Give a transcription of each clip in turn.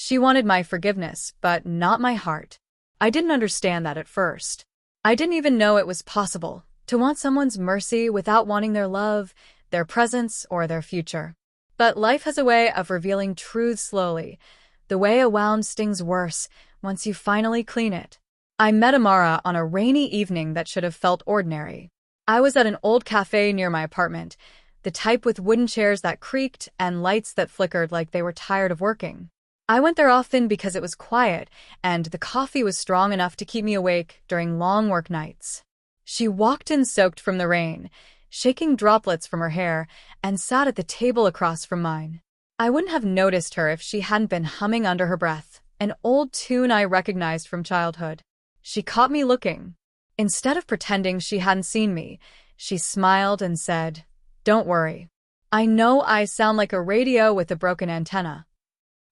She wanted my forgiveness, but not my heart. I didn't understand that at first. I didn't even know it was possible to want someone's mercy without wanting their love, their presence, or their future. But life has a way of revealing truths slowly. The way a wound stings worse once you finally clean it. I met Amara on a rainy evening that should have felt ordinary. I was at an old cafe near my apartment, the type with wooden chairs that creaked and lights that flickered like they were tired of working. I went there often because it was quiet, and the coffee was strong enough to keep me awake during long work nights. She walked in soaked from the rain, shaking droplets from her hair, and sat at the table across from mine. I wouldn't have noticed her if she hadn't been humming under her breath, an old tune I recognized from childhood. She caught me looking. Instead of pretending she hadn't seen me, she smiled and said, "Don't worry. I know I sound like a radio with a broken antenna."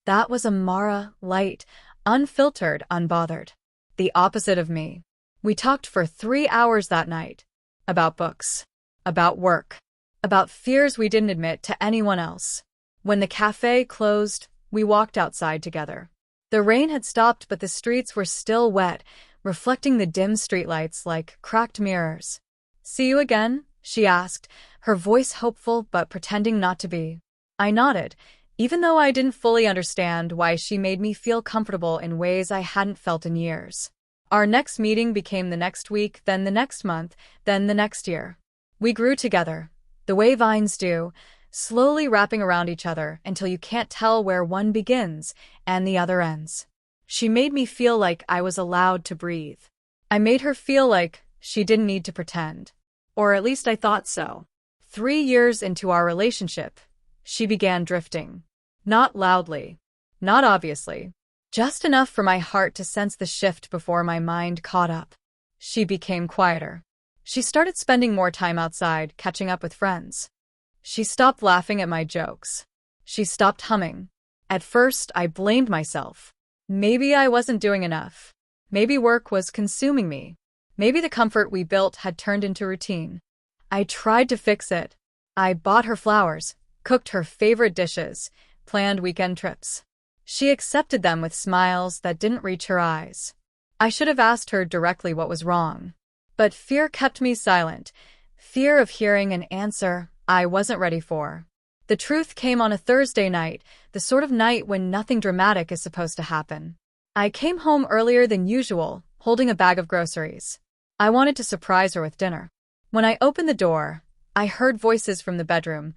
That was Amara, light, unfiltered, unbothered. The opposite of me. We talked for 3 hours that night. About books. About work. About fears we didn't admit to anyone else. When the cafe closed, we walked outside together. The rain had stopped, but the streets were still wet, reflecting the dim streetlights like cracked mirrors. "See you again?" she asked, her voice hopeful but pretending not to be. I nodded, even though I didn't fully understand why she made me feel comfortable in ways I hadn't felt in years. Our next meeting became the next week, then the next month, then the next year. We grew together, the way vines do, slowly wrapping around each other until you can't tell where one begins and the other ends. She made me feel like I was allowed to breathe. I made her feel like she didn't need to pretend. Or at least I thought so. 3 years into our relationship, she began drifting. Not loudly. Not obviously. Just enough for my heart to sense the shift before my mind caught up. She became quieter. She started spending more time outside, catching up with friends. She stopped laughing at my jokes. She stopped humming. At first, I blamed myself. Maybe I wasn't doing enough. Maybe work was consuming me. Maybe the comfort we built had turned into routine. I tried to fix it. I bought her flowers, cooked her favorite dishes, planned weekend trips. She accepted them with smiles that didn't reach her eyes. I should have asked her directly what was wrong. But fear kept me silent. Fear of hearing an answer I wasn't ready for. The truth came on a Thursday night, the sort of night when nothing dramatic is supposed to happen. I came home earlier than usual, holding a bag of groceries. I wanted to surprise her with dinner. When I opened the door, I heard voices from the bedroom,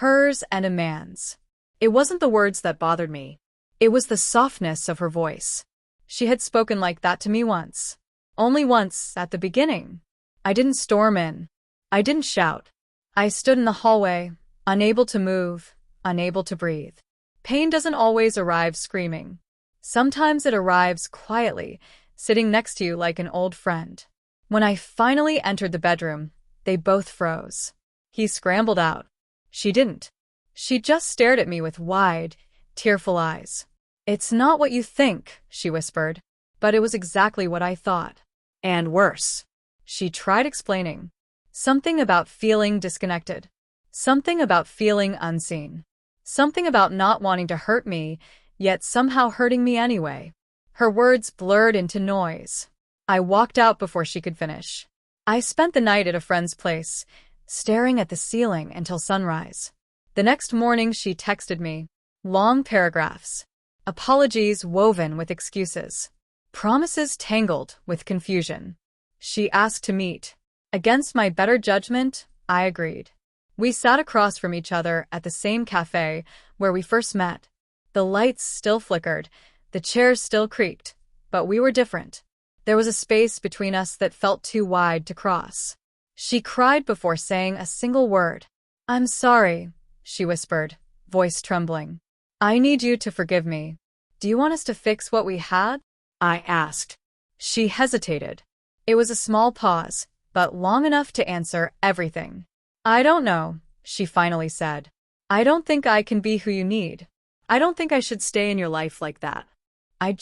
hers and a man's. It wasn't the words that bothered me. It was the softness of her voice. She had spoken like that to me once. Only once, at the beginning. I didn't storm in. I didn't shout. I stood in the hallway, unable to move, unable to breathe. Pain doesn't always arrive screaming. Sometimes it arrives quietly, sitting next to you like an old friend. When I finally entered the bedroom, they both froze. He scrambled out. She didn't. She just stared at me with wide, tearful eyes. "It's not what you think," she whispered. But it was exactly what I thought. And worse. She tried explaining. Something about feeling disconnected. Something about feeling unseen. Something about not wanting to hurt me, yet somehow hurting me anyway. Her words blurred into noise. I walked out before she could finish. I spent the night at a friend's place, staring at the ceiling until sunrise. The next morning she texted me. Long paragraphs. Apologies woven with excuses. Promises tangled with confusion. She asked to meet. Against my better judgment, I agreed. We sat across from each other at the same cafe where we first met. The lights still flickered, the chairs still creaked, but we were different. There was a space between us that felt too wide to cross. She cried before saying a single word. "I'm sorry," she whispered, voice trembling. "I need you to forgive me. Do you want us to fix what we had?" I asked. She hesitated. It was a small pause, but long enough to answer everything. "I don't know," she finally said. "I don't think I can be who you need. I don't think I should stay in your life like that. I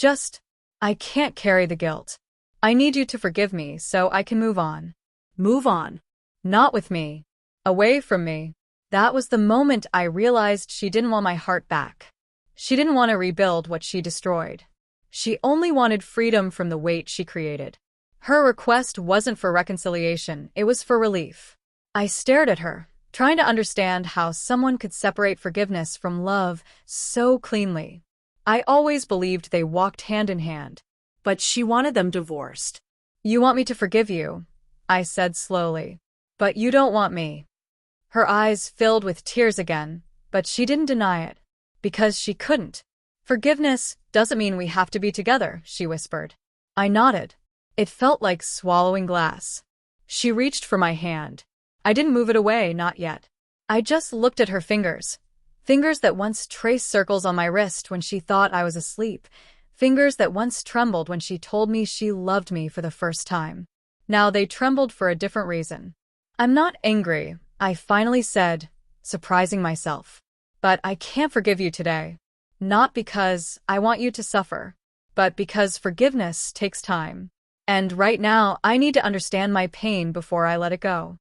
can't carry the guilt. I need you to forgive me so I can move on." Move on. Not with me. Away from me. That was the moment I realized she didn't want my heart back. She didn't want to rebuild what she destroyed. She only wanted freedom from the weight she created. Her request wasn't for reconciliation, it was for relief. I stared at her, trying to understand how someone could separate forgiveness from love so cleanly. I always believed they walked hand in hand. But she wanted them divorced. You want me to forgive you, I said slowly. But you don't want me. Her eyes filled with tears again, but she didn't deny it. Because she couldn't. Forgiveness doesn't mean we have to be together, she whispered. I nodded. It felt like swallowing glass. She reached for my hand. I didn't move it away, not yet. I just looked at her fingers. Fingers that once traced circles on my wrist when she thought I was asleep. Fingers that once trembled when she told me she loved me for the first time. Now they trembled for a different reason. I'm not angry, I finally said, surprising myself. But I can't forgive you today. Not because I want you to suffer, but because forgiveness takes time. And right now, I need to understand my pain before I let it go.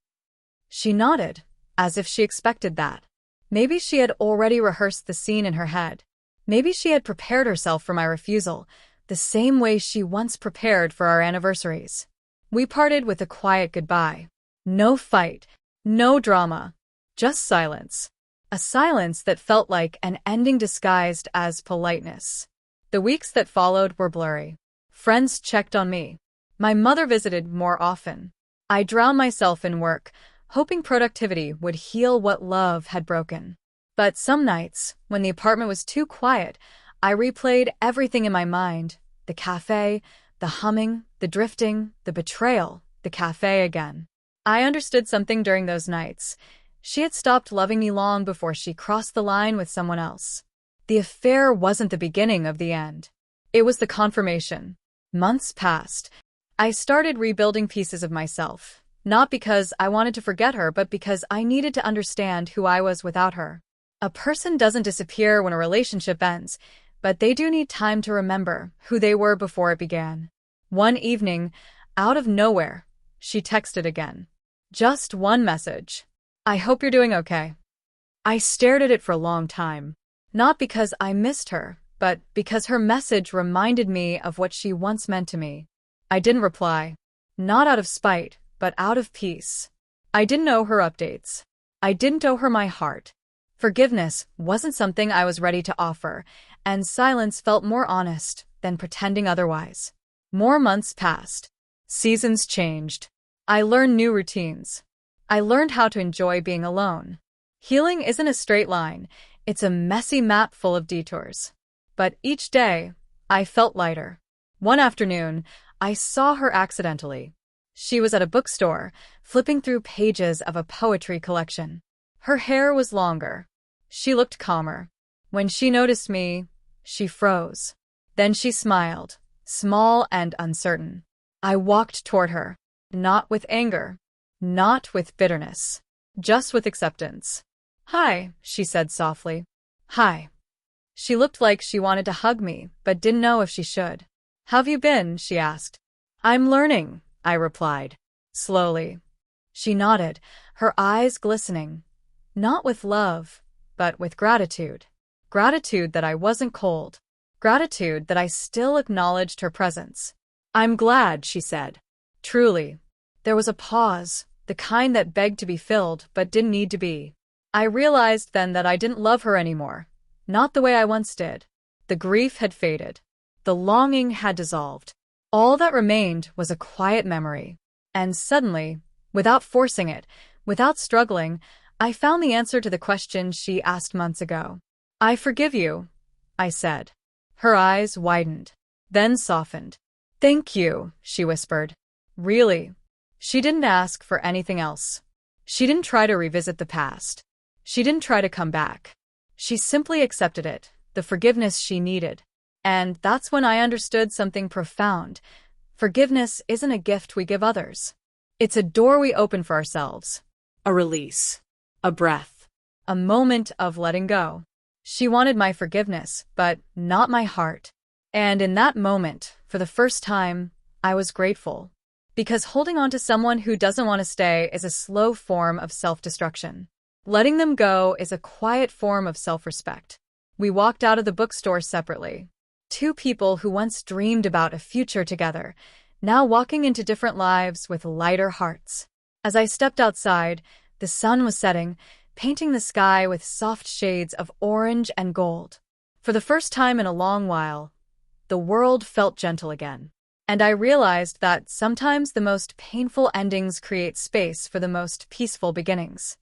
She nodded, as if she expected that. Maybe she had already rehearsed the scene in her head. Maybe she had prepared herself for my refusal, the same way she once prepared for our anniversaries. We parted with a quiet goodbye. No fight, no drama, just silence. A silence that felt like an ending disguised as politeness. The weeks that followed were blurry. Friends checked on me. My mother visited more often. I drowned myself in work, hoping productivity would heal what love had broken. But some nights, when the apartment was too quiet, I replayed everything in my mind. The cafe, the humming, the drifting, the betrayal, the cafe again. I understood something during those nights. She had stopped loving me long before she crossed the line with someone else. The affair wasn't the beginning of the end. It was the confirmation. Months passed. I started rebuilding pieces of myself, not because I wanted to forget her, but because I needed to understand who I was without her. A person doesn't disappear when a relationship ends, but they do need time to remember who they were before it began. One evening, out of nowhere, she texted again. Just one message. I hope you're doing okay. I stared at it for a long time, not because I missed her, but because her message reminded me of what she once meant to me. I didn't reply, not out of spite, but out of peace. I didn't owe her updates. I didn't owe her my heart. Forgiveness wasn't something I was ready to offer, and silence felt more honest than pretending otherwise. More months passed. Seasons changed. I learned new routines. I learned how to enjoy being alone. Healing isn't a straight line, it's a messy map full of detours. But each day, I felt lighter. One afternoon, I saw her accidentally. She was at a bookstore, flipping through pages of a poetry collection. Her hair was longer. She looked calmer. When she noticed me, she froze. Then she smiled, small and uncertain. I walked toward her, not with anger. Not with bitterness, just with acceptance. Hi, she said softly. Hi. She looked like she wanted to hug me, but didn't know if she should. How've you been? She asked. I'm learning, I replied, slowly. She nodded, her eyes glistening. Not with love, but with gratitude. Gratitude that I wasn't cold. Gratitude that I still acknowledged her presence. I'm glad, she said. Truly. There was a pause. The kind that begged to be filled but didn't need to be. I realized then that I didn't love her anymore. Not the way I once did. The grief had faded. The longing had dissolved. All that remained was a quiet memory. And suddenly, without forcing it, without struggling, I found the answer to the question she asked months ago. I forgive you, I said. Her eyes widened, then softened. Thank you, she whispered. Really? She didn't ask for anything else. She didn't try to revisit the past. She didn't try to come back. She simply accepted it, the forgiveness she needed. And that's when I understood something profound. Forgiveness isn't a gift we give others. It's a door we open for ourselves. A release. A breath. A moment of letting go. She wanted my forgiveness, but not my heart. And in that moment, for the first time, I was grateful. Because holding on to someone who doesn't want to stay is a slow form of self-destruction. Letting them go is a quiet form of self-respect. We walked out of the bookstore separately. Two people who once dreamed about a future together, now walking into different lives with lighter hearts. As I stepped outside, the sun was setting, painting the sky with soft shades of orange and gold. For the first time in a long while, the world felt gentle again. And I realized that sometimes the most painful endings create space for the most peaceful beginnings.